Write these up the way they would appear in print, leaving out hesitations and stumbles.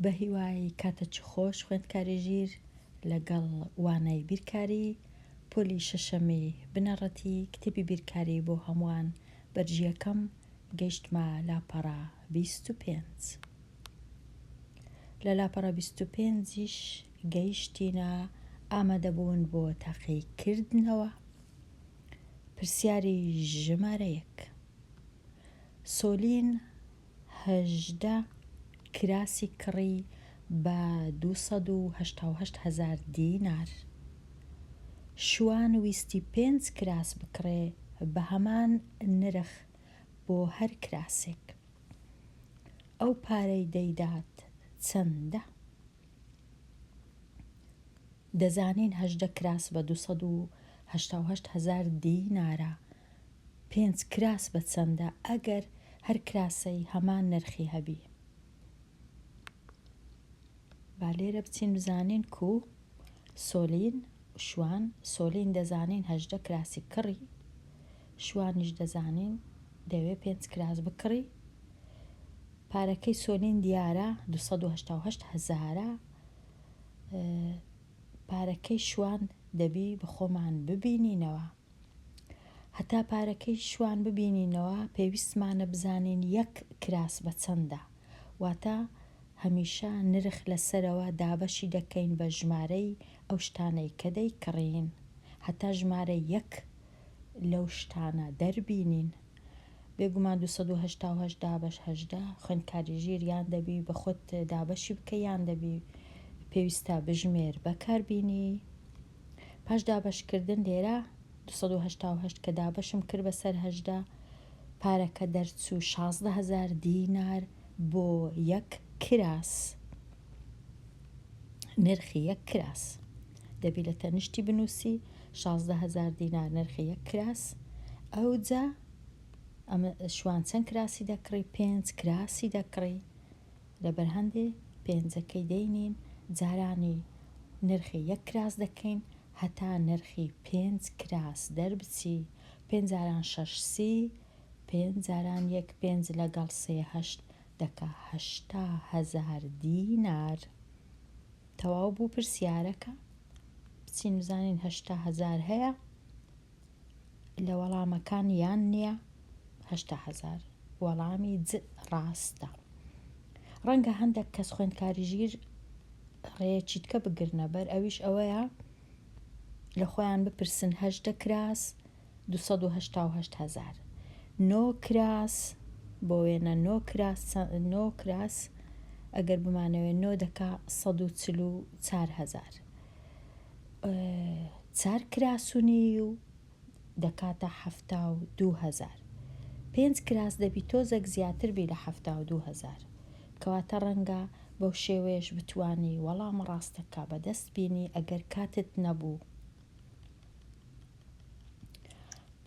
بە هیوای کاتە چ خۆش خوێندکاری ژیر لەگەڵ وانای بیرکاری پۆلی شەشەمی بنەڕەتی کتێبی بیرکاری بۆ هەمووان بەرژیەکەم گەیشتمە لاپەڕە 25. لە لاپەڕە 25ش گەیشتینە ئامادەبوون بۆ تاقیکردنەوە. پرسیاری ژمارە 1. سۆلین 18 کراسی کڕی بە 288,000 دینار. شوان ویستی 5 کراس بکڕێ بە هەمان نرخ بۆ هەر کراسێک. ئەو پارەی دەیدات چەندە؟ دەزانین 18 کراس بە 288,000 دینارە. 5 کراس بە چەندە ئەگەر هەر کراسەی هەمان نرخی هەبی؟ با لێرە بچین بزانین کو سۆلین شوان. سۆلین دەزانین 18 کراسی کڕی، شوانیش دەزانین دەوێ 5 کراس بکڕی. پارەکەی سۆلین دیارە 288,000. پارەکەی شوان دەبی بە خۆمان ببینینەوە. هەتا پارەکەی شوان ببینینەوە پێویستمانە بزانین 1 کراس بە چەندە، واتە هەمیشە نرخ لەسەرەوە دابەشی دەکەین بە ژمارەی ئەو شتانەی کە دەیکڕین هەتا ژمارە 1 لەو شتانە دەربینین. بێگومان 288 دابەش 18 خوێندکاری ژیر یان دەبی بە خۆت دابەشی بکە یان دەبی پێویستە بژمێر بەکاربینی. پاش دابەشکردن لێرە 288 کە دابەشم کرد بەسەر 18 پارەکە دەرچوو 16,000 دینار بۆ 1 کراس. نرخی 1 کراس دەبی لە تەنیشتی بنووسی 16,000 دینار نرخی 1 کراس. ئەوجا ئەمە شوان چەند کراسی دەکڕی؟ 5 کراسی دەکڕی. لەبەر هەندێ پێنجەکەی دەینین جارانی نرخی 1 کراس دەکەین هەتا نرخی 5 کراس دەربچی. 5 جاران 6 30، 5 جاران 1 5 لەگەڵ 3 8 دەکا 80,000 دینار. تەواو بوو پرسیارەکە. بچین بزانین 80,000 هەیە لە وەڵامەکان یان نییە. 80,000 وەڵامی ڕاستە. ڕەنگە هەندێک کەس خوێندکاری ژیر ڕێیەکی تکە بگرنە بەر ئەویش ئەوەیە لە خۆیان بپرسن 18 کراس 288,000 9 کراس بۆ وێنە 9 کراس ئەگەر بمانەوێ 9 دەکا 144,000. 4 کراسونی و دەکاتە 72,000. 5 کراس دەبی تۆزێک زیاتر بی لە 72,000 کەواتە ڕەنگە بەو شێوەیەش بتوانی وەڵام ڕاستەکە بەدەست بینی ئەگەر کاتت نەبوو.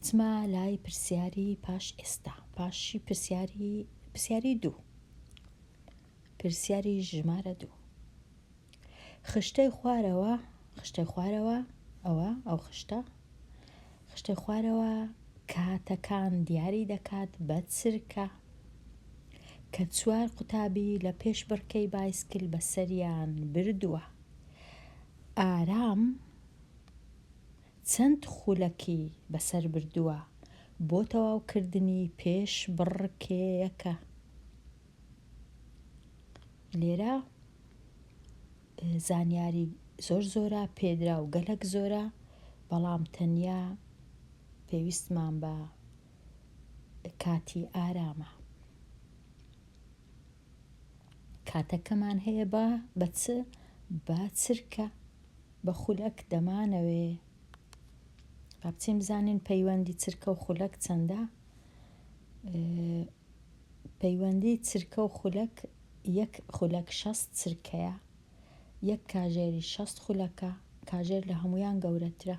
چما لای پرسیاری پاش ئێستا پاشی پرسیاری 2. پرسیاری ژمارە 2. خشتەی خوارەوە ئەو خشتەی خوارەوە کاتەکان دیاری دەکات بە چرکە کە 4 قوتابی لە پێش بڕکەی بایسکل بەسەریان بردووە. ئارام چەند خولەکی بەسەر بردووە بۆ تەواوکردنی پێش بڕکێیەکە؟ لێرە زانیاری زۆرە پێدرا و گەلک زۆرە، بەڵام تەنیا پێویستمان بە کاتی ئارامە. کاتەکەمان هەیە بە چرکە بە خولەک دەمانەوێ. با بچین بزانین پەیوەندی چرکە و خولەک چەندە. پەیوەندی چرکە و خولەک 1 خولەک 60 چرکەیە، 1 کاژێری 60 خولەکە، کاژێر لە هەمویان گەورەترە.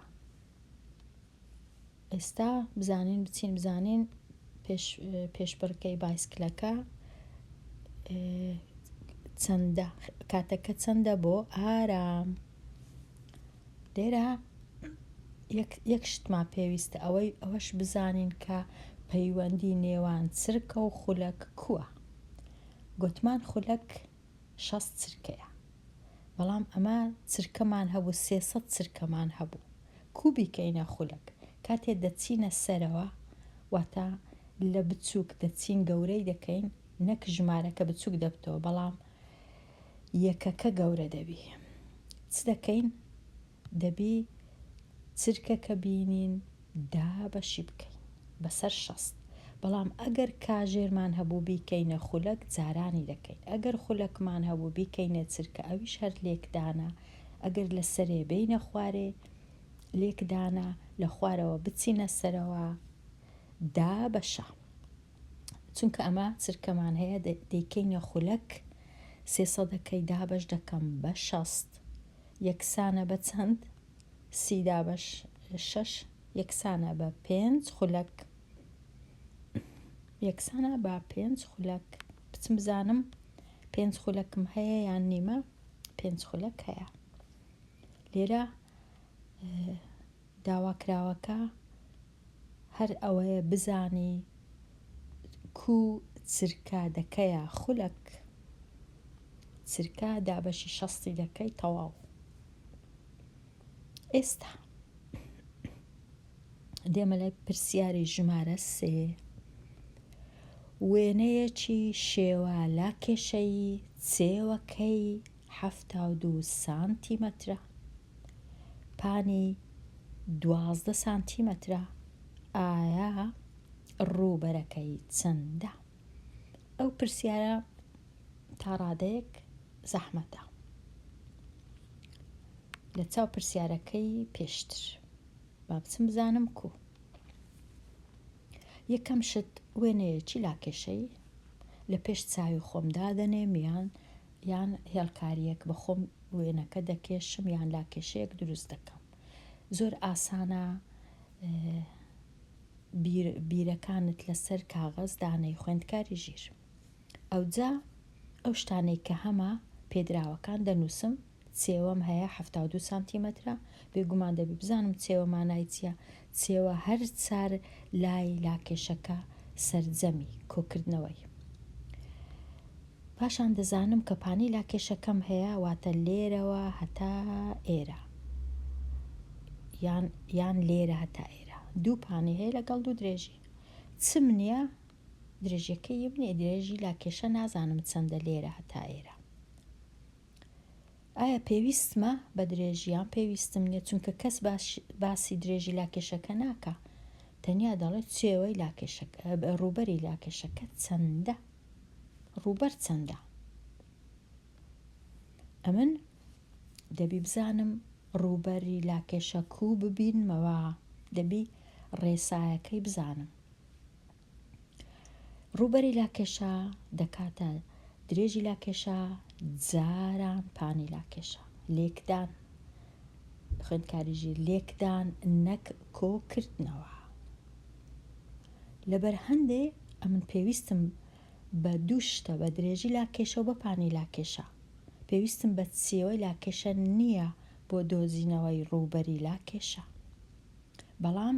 ئێستا بچین بزانین پێشبڕکەی بایسکلەکە چەندە، کاتەکە چەندە بۆ ئارام. لێرە یەک شتمان پێویستە ئەوەش بزانین کە پەیوەندی نێوان چرکە و خولەک کووە. گوتمان خولەک 60 چرکەیە، بەڵام ئەمە چرکەمان هەبوو 300 چرکەمان هەبوو. کوبیکەینە خولەک کاتێ دەچینە سەرەوە، واتە لە بچووک دەچین گەورەی دەکەین، نەک ژمارەکە بچووک دەبتەوە، بەڵام یەکەکە گەورە دەبی. چ دەکەین؟ دەبی چرکەکە بینین دابەشی بکەین بەسەر 60. بەڵام ئەگەر کاژێرمان هەبوو بیکەینە خولەک جارانی دەکەین، ئەگەر خولەکمان هەبوو بیکەینە چرکە ئەویش هەر لێکدانە، ئەگەر لە سەرێ بینە خوارێ لێکدانە، لە خوارەوە بچینە سەرەوە دابەشە. چونکە ئەمە چرکەمان هەیە دەیکەینە خولەک 300ەکەی دابەش دەکەم بە 60 یەکسانە بە چەند؟ 30 دابەش 6 یەکسانە بە 5 خولەک، یەکسانە بە 5 خولەک. بچم بزانم 5 خولەکم هەیە یان نیمە؟ 5 خولەک هەیە. لێرە داواکراوەکە هەر ئەوەیە بزانی کو چرکە دەکەیە خولەک، چرکە دابەشی 60 دەکەی تەواو. ئێستا دێمە لای پرسیاری ژمارە 3. وێنەیەکی شێوە لا کێشەی چێوەکەی 72 سانتیمەترە، پانی 12 سانتیمەترە، ئایا ڕووبەرەکەی چەندە؟ ئەو پرسیارە تا ڕادەیەک زەحمەتە لە چاو پرسیارەکەی پێشتر. با بچم بزانم کو. یەکەم شت وێنەیەکی لاکێشەی لە پێش چاوی خۆمدا دەنێم یان هێڵکاریەک بە خۆم وێنەکە دەکێشم یان لاکێشەیەک دروست دەکەم. زۆر ئاسانە بیرەکانت لەسەر کاغەز دانەی خوێندکاری ژیر. ئەوجا ئەو شتانەی کە هەمە پێدراوەکان دەنووسم. چێوەم هەیە 72 سانتیمەترە، بێگومان دەبی بزانم چێوە مانای چییە. چێوە هەر چار لای لاکێشەکە سەرجەمی کۆکردنەوەی. پاشان دەزانم کە پانی لاکێشەکەم هەیە، واتە لێرەوە هەتا ئێرە یان لێرە هەتا ئێرە 2 پانی هەیە لەگەڵ 2 درێژی. چم نییە درێژیەکەی یەم نییە، درێژی لاکێشە نازانم چەندە لێرە هەتا ئێرە. ئایا پێویستمە بە درێژیان؟ پێویستم نییە، چونکە کەس باسی درێژی لاکێشەکە ناکە، تەنیا دەڵێت چێوەی لاکێشەکە ڕووبەری لاکێشەکە چەندە، ڕووبەر چەندە. ئەمن دەبی بزانم ڕووبەری لاکێشە کو ببینمەوە، دەبی ڕێسایەکەی بزانم. ڕووبەری لاکێشە دەکاتە درێژی لاکێشە جاران پانی لاکێشە. لێکدان خوێندکاریژی لێکدان نەک کۆکردنەوە. لەبەر هەندێ ئەمن پێویستم بە 2 شتە، بە درێژی لاکێشە و بە پانی لاکێشە. پێویستم بە چێوەی لاکێشە نییە بۆ دۆزینەوەی ڕووبەری لاکێشە، بەڵام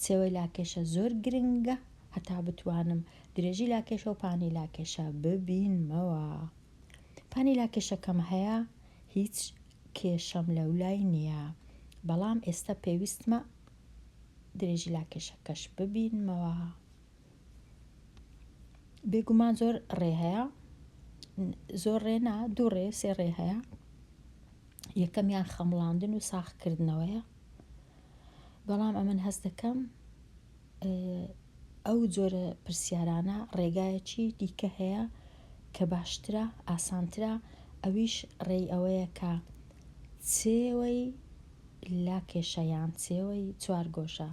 چێوەی لاکێشە زۆر گرنگە هەتا بتوانم درێژی لاکێشە و پانی لاکێشە ببینمەوە. پانی لاکێشەکەم هەیە، هیچ کێشەم لەولای نییە، بەڵام ئێستا پێویستمە درێژی لاکێشەکەش ببینمەوە. بێگومان زۆر ڕێ هەیە، زۆر ڕێنا 2 ڕێ 3 ڕێ هەیە. یەکەمیان خەمڵاندن و ساختکردنەوەیە، بەڵام ئەمن هەست دەکەم ئەو جۆرە پرسیارانە ڕێگایەکی دیکە هەیە کە باشترە، ئاسانترە. ئەویش ڕێی ئەوەیە کە چێوەی لاکێشە یان چێوەی چوارگۆشە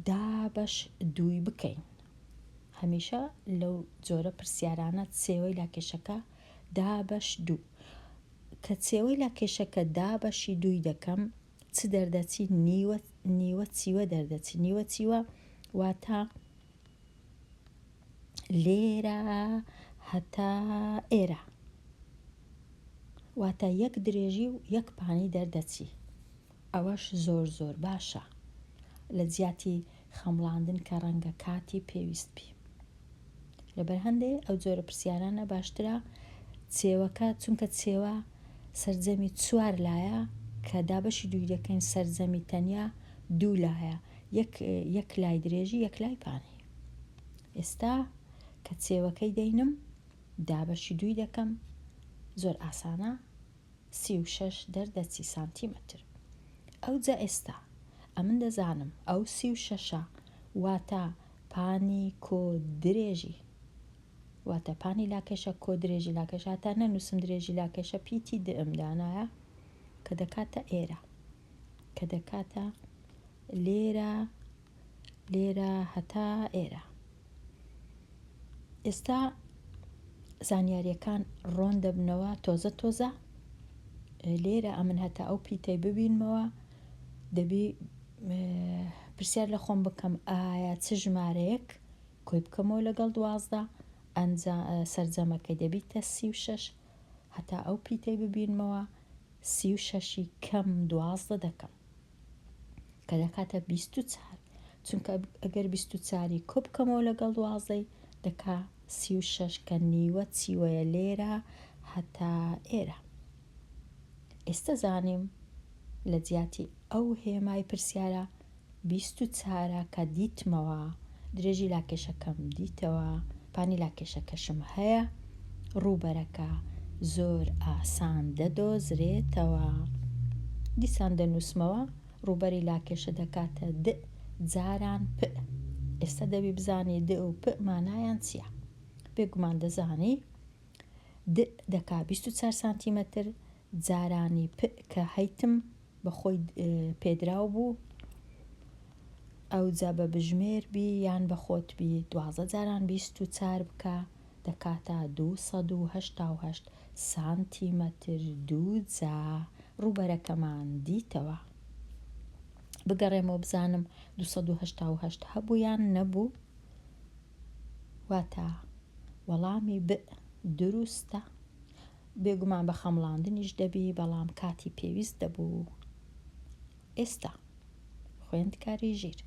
دابەش 2 بکەین. هەمیشە لەو جۆرە پرسیارانە چێوەی لاکێشەکە دابەش 2. کە چێوەی لاکێشەکە دابەشی 2 دەکەم، چ دەردەچی؟ نیوە چیوە دەردەچی. نیوە چیوە واتە لێرە هەتا ئێرە، واتە 1 درێژی و 1 پانی دەردەچی. ئەوەش زۆر زۆر باشە لە جیاتی خەمڵاندن کە ڕەنگە کاتی پێویست بی. لەبەر هەندێ ئەو جۆرە پرسیارانە باشترە چێوەکە چونکە چێوە سەرجەمی 4 لایە کە دابەشی دووی دەکەین سەرجەمی تەنیا 2 لایە، یەک لای درێژی یەک لای پانی. ئێستا کە چێوەکەی دەینم دابەشی دووی دەکەم، زۆر ئاسانە 36 دەردەچی سانتیمەتر. ئەوجا ئێستا ئەمن دەزانم ئەو 36 واتە پانی کۆ درێژی، واتە پانی لاکێشە کۆ درێژی لاکێش، هاتا نەنووسم درێژی لاکێشە پیتی دائمدانایە کە دەکاتە ئێرە، کە دەکاتە لێرە هەتا ئێرە. ئێستا زانیاریەکان ڕۆن دەبنەوە تۆزە لێرە ئەمن هەتا ئەو پیتەی ببینمەوە دەبی پرسیار لە خۆم بکەم ئایا چ ژمارەیەک کۆی بکەمەوە لەگەڵ 12 سەرجەمەکەی دەبیتە 36 هەتا ئەو پیتەی ببینمەوە 36 کەم 12 دەکەم کە دەکاتە 24. چونکە ئەگەر 24 کۆ بکەمەوە لەگەڵ 12 دەکا 36 کە نیوە چیوەیە لێرە هەتا ئێرە. ئێستا زانیم لە جیاتی ئەو هێمای پرسیارە 24 کە دیتمەوە درێژی لاکێشەکەم دیتەوە، پانی لاکێشەکەشم هەیە، ڕووبەرەکە زۆر ئاسان دەدۆزرێتەوە. دیسان دەنووسمەوە ڕووبەری لاکێشە دەکاتە د جاران پ. ئێستا دەبی بزانی د و پ مانایان چییە. بێگومان دەزانی د دەکا 24 سانتیمەتر جارانی پ کە هەیتم بەخۆی پێدراو بوو ئەو جا بە بژمێر بی یان بە خۆت بی 12 جاران 24 بکە دەکاتە 288 سانتیمەتر دووجا ڕووبەرەکەمان دیتەوە. بگەڕێمەوە بزانم 288 هەبوو یان نەبوو، واتە وەڵامی ب دروستە. بێگومان بە خەمڵاندنیش دەبی بەڵام کاتی پێویست دەبوو. ئێستا خوێندکاری ژیر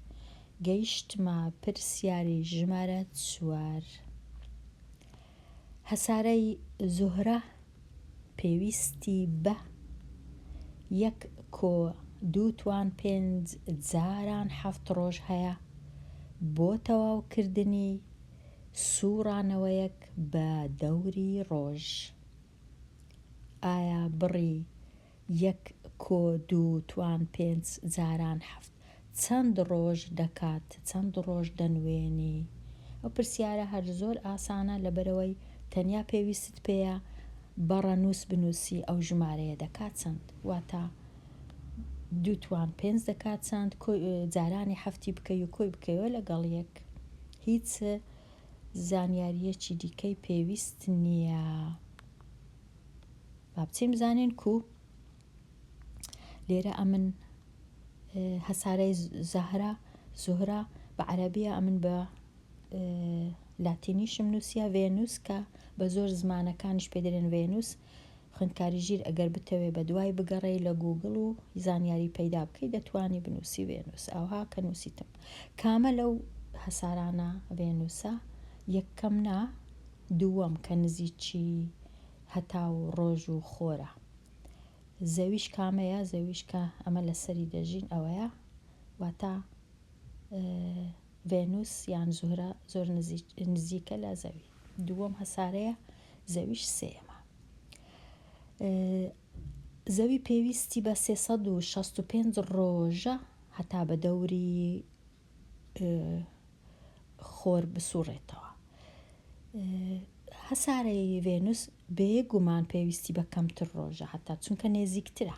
گەیشتمە پرسیاری ژمارە 4. هەسارەی زوهرە پێویستی بە 1.25 جاران 7 ڕۆژ هەیە بۆ تەواوکردنی سوورانەوەیەک بە دەوری ڕۆژ. ئایا بڕی 1.25 جاران 7 چەند ڕۆژ دەکات، چەند ڕۆژ دەنوێنی؟ ئەو پرسیارە هەر زۆر ئاسانە لەبەرەوەی تەنیا پێویست پێیە بەڕەنووس بنووسی ئەو ژمارەیە دەکات چەند، واتە 2.5 دەکات چەند جارانی هەفتی بکەی و کۆی بکەیەوە لەگەڵ یەک. هیچ زانیاریەکی دیکەی پێویست نییە. با بچین بزانین کو لێرە ئەمن هەسارەی زوهرە بە عەرەبیە ئەمن بە لاتینیشم نووسیە ڤێنوس کە بە زۆر زمانەکانیش پێدرێن ڤێنوس. خوێندکاری ژیر ئەگەر بتەوێ بە دوای بگەڕێی لە گوگڵ و زانیاری پەیدا بکەی دەتوانی بنووسی ڤێنوس. ئەوها کە نووسیتم کامە لەو هەسارانە ڤێنوسە یەکەم نا دووەم کە نزیکی هەتا و ڕۆژ و خۆرە. زەویش کامەیە؟ زەویش کە ئەمە لەسەری دەژین ئەوەیە، واتە ڤێنوس یان زوهرە زۆر نزیکە لە زەوی. دووەم هەسارەیە، زەویش سێەمە. زەوی پێویستی بە 365 ڕۆژە هەتا بە دەوری خۆر بسوڕێتەوە. هەسارەی ڤێنوس بێگومان پێویستی بە کەمتر ڕۆژە، هەتا چونکە نێزیکترە،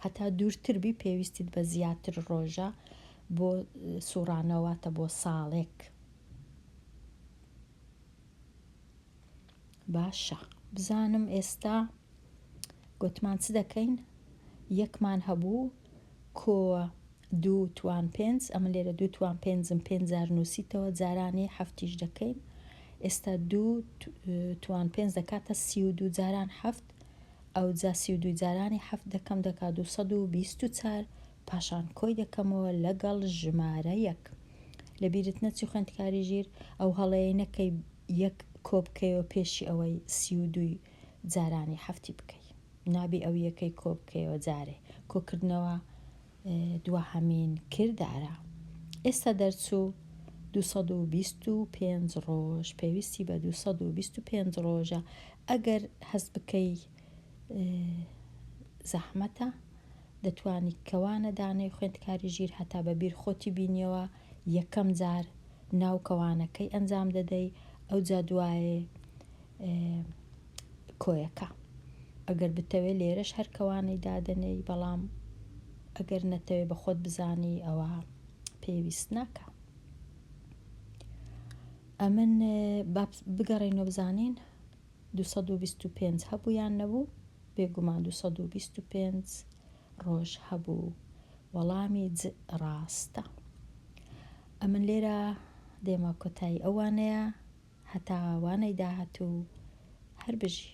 هەتا دوورتر بی پێویستیت بە زیاتر ڕۆژە بۆ سوڕانەوەتە بۆ ساڵێک. باشە بزانم ئێستا گوتمان چ دەکەین؟ یەکمان هەبوو کۆ 2.5 ئەمە لێرە 2.5 5 نووسیتەوە جارانی هەفتیش دەکەین. ئێستا 2.5 دەکاتە 32 جاران 7 ئەو جا 32 جارانی 7 دەکەم دەکات 224 پاشان کۆی دەکەمەوە لەگەڵ ژمارە 1. لەبیرت نەچی خوێندکاری ژیر ئەو هەڵەیە نەکەی یەک کۆ بکەیەوە پێشی ئەوەی 32 جارانی هەفتی بکەی، نابی ئەو یەکەی کۆ بکەیەوە جارێ کۆکردنەوە دووەهەمین کردارە. ئێستا دەرچوو 225 ڕۆژ، پێویستی بە 225 ڕۆژە. ئەگەر هەست بکەی زەحمەتە دەتوانی کەوانە دانەی خوێندکاری ژیر هەتا بەبیر خۆتی بینیەوە یەکەم جار ناو کەوانەکەی ئەنجام دەدەی، ئەو جا دوایێ کۆیەکە. ئەگەر بتەوێت لێرەش هەر کەوانەی دادەنەی، بەڵام ئەگەر نەتەوێت بە خۆت بزانی ئەوە پێویست ناکە. ئەمن بگەڕێنەوە بزانین 225 هەبوو یان نەبوو؟ بێگومان 225 ڕۆژ هەبوو. وەڵامی ڕاستە. ئەمن لێرە دێمە کۆتایی ئەوانەیە هەتا وانەی داهاتوو هەر بژی.